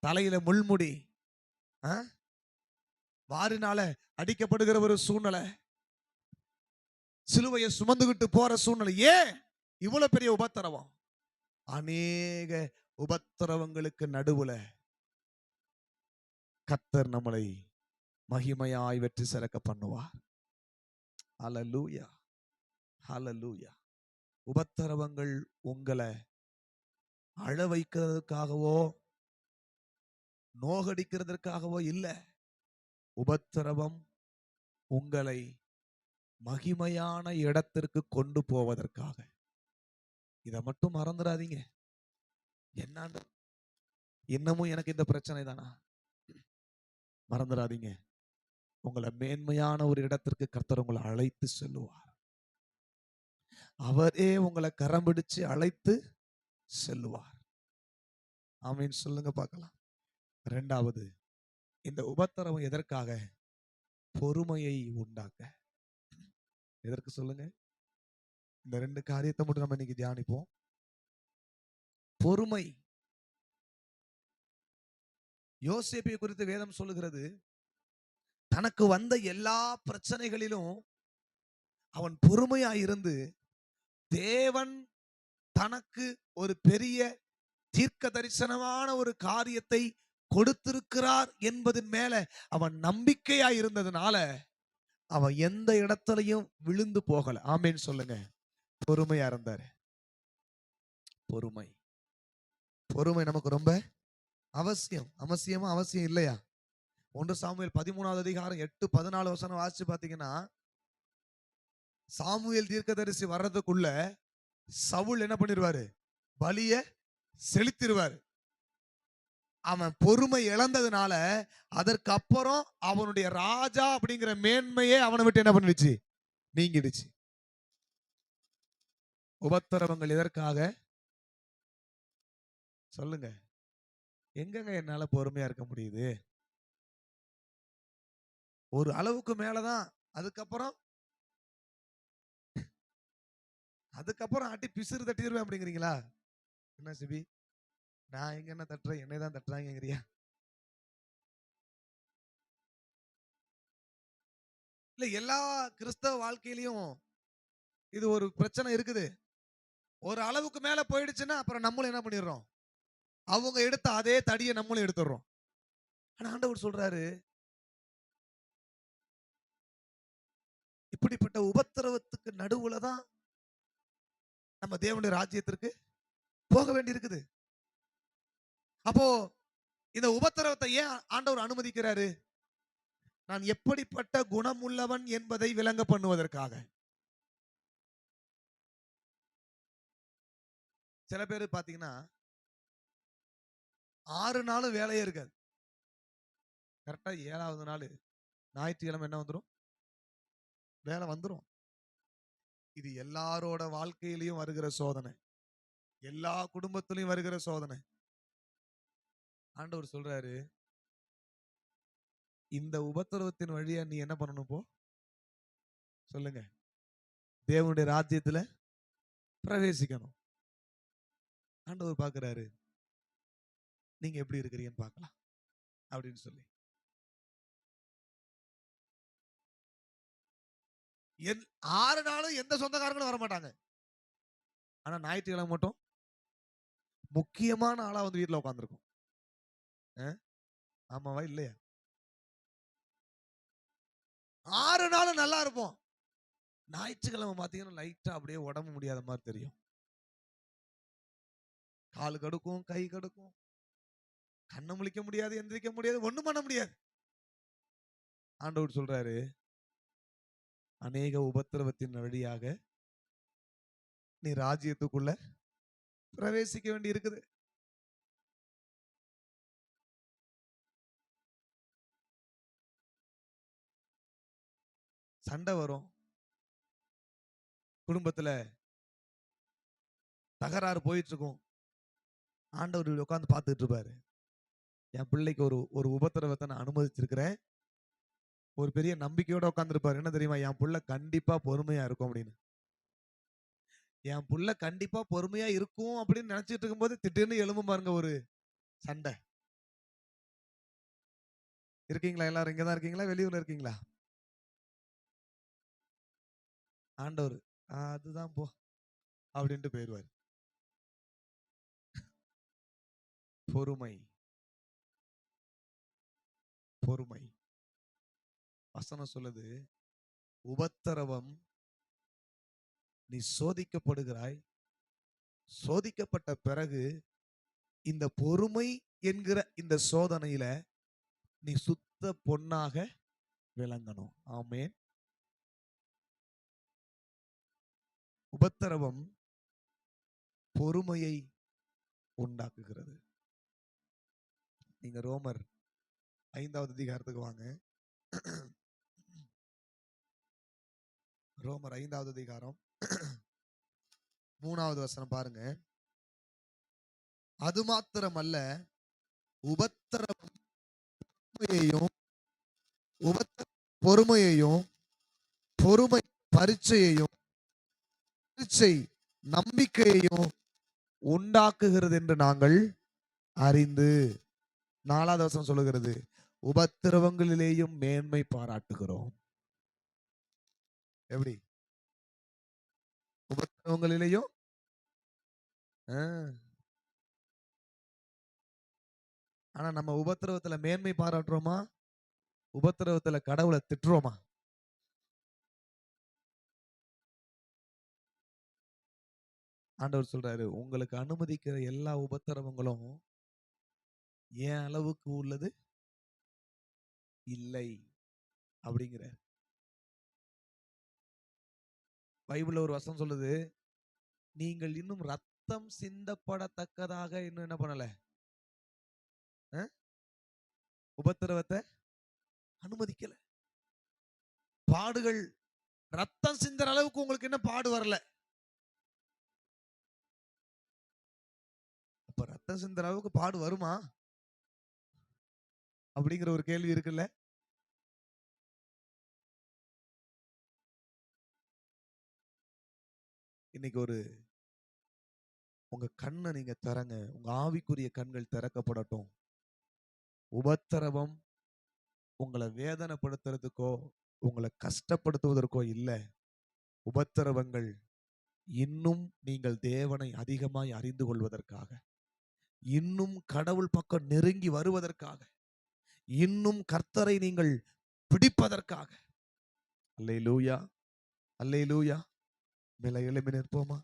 S1: தலையில முள்முடி, வாரினால அடிக்கப்படுகிற ஒரு சூழ்நிலை, சிலுவையை சுமந்துகிட்டு போற சூழ்நிலை. ஏன் இவ்வளவு பெரிய உபத்திரவம்? அநேக உபத்திரவங்களுக்கு நடுவுல கர்த்தர் நம்மளை மகிமையாய் வெற்றி சிறக்க பண்ணுவார். ஹல்லேலூயா, ஹல்லேலூயா. உபத்திரவங்கள் உங்களை அழ வைக்கிறதுக்காகவோ நோகடிக்கிறதுக்காகவோ இல்ல. உபத்திரவம் உங்களை மகிமையான இடத்திற்கு கொண்டு போவதற்காக. இதை மட்டும் மறந்துடாதீங்க. என்ன இன்னமும் எனக்கு இந்த பிரச்சனை தானா? மறந்துடாதீங்க, உங்களை மேன்மையான ஒரு இடத்திற்கு கர்த்தர் உங்களை அழைத்து செல்லுவார். அவரே உங்களை கரம் பிடிச்சு அழைத்து செல்லுவார். ஆமீன் சொல்லுங்க பார்க்கலாம். இரண்டாவது, இந்த உபத்திரவம் எதற்காக? பொறுமையை உண்டாக்க. எதற்கு சொல்லுங்க? இந்த ரெண்டு காரியத்தை மட்டும் நம்ம இன்னைக்கு தியானிப்போம். பொறுமை. யோசேப்பை குறித்து வேதம் சொல்லுகிறது, தனக்கு வந்த எல்லா பிரச்சனைகளிலும் அவன் பொறுமையாயிருந்து தேவன் தனக்கு ஒரு பெரிய தீர்க்க தரிசனமான ஒரு காரியத்தை கொடுத்திருக்கிறார் என்பதன் மேல அவன் நம்பிக்கையா இருந்ததுனால அவன் எந்த இடத்துலயும் விழுந்து போகல. ஆமேன்னு சொல்லுங்க. பொறுமையா இருந்தாரு. பொறுமை, பொறுமை நமக்கு ரொம்ப அவசியம். அவசியமா அவசியம் இல்லையா? 1 சாமுவேல் 13வது அதிகாரம் 8-14 வசனம் வாசிச்சு பாத்தீங்கன்னா, சாமுவேல் தீர்க்கதரிசி வர்றதுக்குள்ள சவுல் என்ன பண்ணிடுவாரு? பலிய செலுத்திடுவாரு. அவன் பொறுமை இழந்ததுனால அதற்கு அப்புறம் அவனுடைய ராஜா அப்படிங்கிற மேன்மையே அவனை விட்டு என்ன பண்ணிடுச்சு? நீங்கிடுச்சு. உபத்திரவங்கள் எதற்காக சொல்லுங்க? எங்கங்க என்னால பொறுமையா இருக்க முடியுது? ஒரு அளவுக்கு மேலதான். அதுக்கப்புறம் அட்டி பிசுறு தட்டிடுவேன் அப்படிங்கிறீங்களா? என்ன சிபி, நான் எங்க என்ன தட்டுறேன்? என்னைதான் தட்டுறாங்கங்கிறியா? இல்ல, எல்லா கிறிஸ்தவ வாழ்க்கையிலையும் இது ஒரு பிரச்சனை இருக்குது. ஒரு அளவுக்கு மேல போயிடுச்சுன்னா அப்புறம் நம்மளும் என்ன பண்ணிடுறோம்? அவங்க எடுத்த அதே தடியை நம்மளும் எடுத்துடுறோம். ஆனா ஆண்டவர் சொல்றாரு, இப்படிப்பட்ட உபத்திரவத்துக்கு நடுவுல தான் நம்ம தேவனுடைய ராஜ்யத்திற்கு போக வேண்டி இருக்குது. அப்போ இந்த உபத்திரவத்தை ஏன் ஆண்டவர் அனுமதிக்கிறாரு? நான் எப்படிப்பட்ட குணம் உள்ளவன் என்பதை விளங்க பண்ணுவதற்காக. சில பேர் பாத்தீங்கன்னா 6 நாளும் வேலையே இருக்காது. கரெக்டா 7வது நாள் ஞாயிற்றுக்கிழமை என்ன வந்துடும்? வேலை வந்துடும். இது எல்லாரோட வாழ்க்கையிலையும் வருகிற சோதனை, எல்லா குடும்பத்திலையும் வருகிற சோதனை. ஆண்டவர் சொல்றாரு, இந்த உபத்திரவத்தின் வழியா நீ என்ன பண்ணணும்? போ சொல்லுங்க, தேவனுடைய ராஜ்யத்துல பிரவேசிக்கணும். ஆண்டவர் பாக்குறாரு, நீங்க எப்படி இருக்கிறீங்கன்னு பார்க்கலாம் அப்படின்னு சொல்லி. 6 நாளும் எந்த சொந்தக்காரங்களும் வர மாட்டாங்க. ஆனா ஞாயிற்றுக்கிழமை மட்டும் முக்கியமான ஆளா வந்து வீட்டுல உட்காந்துருக்கும். ஆமாவா இல்லையா? 6 நாளும் நல்லா இருப்போம். ஞாயிற்றுக்கிழமை பாத்தீங்கன்னா லைட்டா அப்படியே உடம்பு முடியாத மாதிரி தெரியும். காலு கடுக்கும், கை கடுக்கும், கண்ணை முழிக்க முடியாது, எந்திரிக்க முடியாது, ஒண்ணும் பண்ண முடியாது. ஆண்டவர் சொல்றாரு, அநேக உபத்திரவத்தின் வழியாக நீ ராஜ்யத்துக்குள்ள பிரவேசிக்க வேண்டி இருக்குது. சண்டை வரும், குடும்பத்துல தகராறு போயிட்டு இருக்கும். ஆண்டவர் உட்கார்ந்து பார்த்துட்டு இருப்பாரு, என் பிள்ளைக்கு ஒரு உபத்திரவத்தை நான் அனுமதிச்சிருக்கிறேன். ஒரு பெரிய நம்பிக்கையோட உட்கார்ந்துருப்பாரு. என்ன தெரியுமா? என் புள்ள கண்டிப்பா பொறுமையா இருக்கும் அப்படின்னு. என் புள்ள கண்டிப்பா பொறுமையா இருக்கும் அப்படின்னு நினைச்சிட்டு இருக்கும்போது திடீர்னு எழும்பும் பாருங்க ஒரு சண்டை. இருக்கீங்களா? எல்லாரும் இங்கதான் இருக்கீங்களா? வெளியூர்ல இருக்கீங்களா? ஆண்டவர் அதுதான் போ அப்படின்ட்டு போயிடுவார். பொறுமை, பொறுமை. வசனம் சொல்லுது, உபத்திரவம், நீ சோதிக்கப்படுகிறாய், சோதிக்கப்பட்ட பிறகு இந்த பொறுமை என்கிற இந்த சோதனையில நீ சுத்த பொன்னாக விளங்கணும். ஆமென். உபத்திரவம் பொறுமையை உண்டாக்குகிறது. நீங்க ரோமர் 5வது அதிகாரத்துக்கு வாங்க. ரோமர் 5வது அதிகாரம் 3வது வசனம் பாருங்க. அது மாத்திரமல்ல, உபத்திரவத்தையும் பொறுமையையும், பொறுமை பரீட்சையையும், பரீட்சை நம்பிக்கையையும் உண்டாக்குகிறது என்று நாங்கள் அறிந்து, 4வது வசனம் சொல்லுகிறது, உபத்திரவங்களிலேயும் மேன்மை பாராட்டுகிறோம். எப்படி? உபத்திரவங்களிலேயும் ஆனா நம்ம உபத்திரவத்துல மேன்மை பாராட்டுறோமா? உபத்திரவத்துல கடவுளை திட்டுறோமா? ஆண்டவர் சொல்றாரு, உங்களுக்கு அனுமதிக்கிற எல்லா உபத்திரவங்களும் என் அளவுக்கு உள்ளது இல்லை அப்படிங்கிற. பைபிள்ல ஒரு வசனம் சொல்லுது, நீங்கள் இன்னும் ரத்தம் சிந்தப்படத்தக்கதாக இன்னும் என்ன பண்ணல, உபத்திரவத்தை அனுமதிக்கல. பாடுகள் ரத்தம் சிந்தற அளவுக்கு உங்களுக்கு என்ன பாடு வரல. அப்ப ரத்தம் சிந்தற அளவுக்கு பாடு வருமா அப்படிங்கிற ஒரு கேள்வி இருக்குல்ல. இன்னைக்கு ஒரு உங்க கண்ணை நீங்க திறங்க, உங்க ஆவிக்குரிய கண்கள் திறக்கப்படட்டும். உபத்திரவம் உங்களை வேதனைப்படுத்துறதுக்கோ உங்களை கஷ்டப்படுத்துவதற்கோ இல்ல. உபத்திரவங்கள் இன்னும் நீங்கள் தேவனை அதிகமாய் அறிந்து கொள்வதற்காக, இன்னும் கடவுள் பக்கம் நெருங்கி வருவதற்காக, இன்னும் கர்த்தரை நீங்கள் பிடிப்பதற்காக. அல்லேலூயா, அல்லேலூயா. மேல எழும்பி நிற்போமா?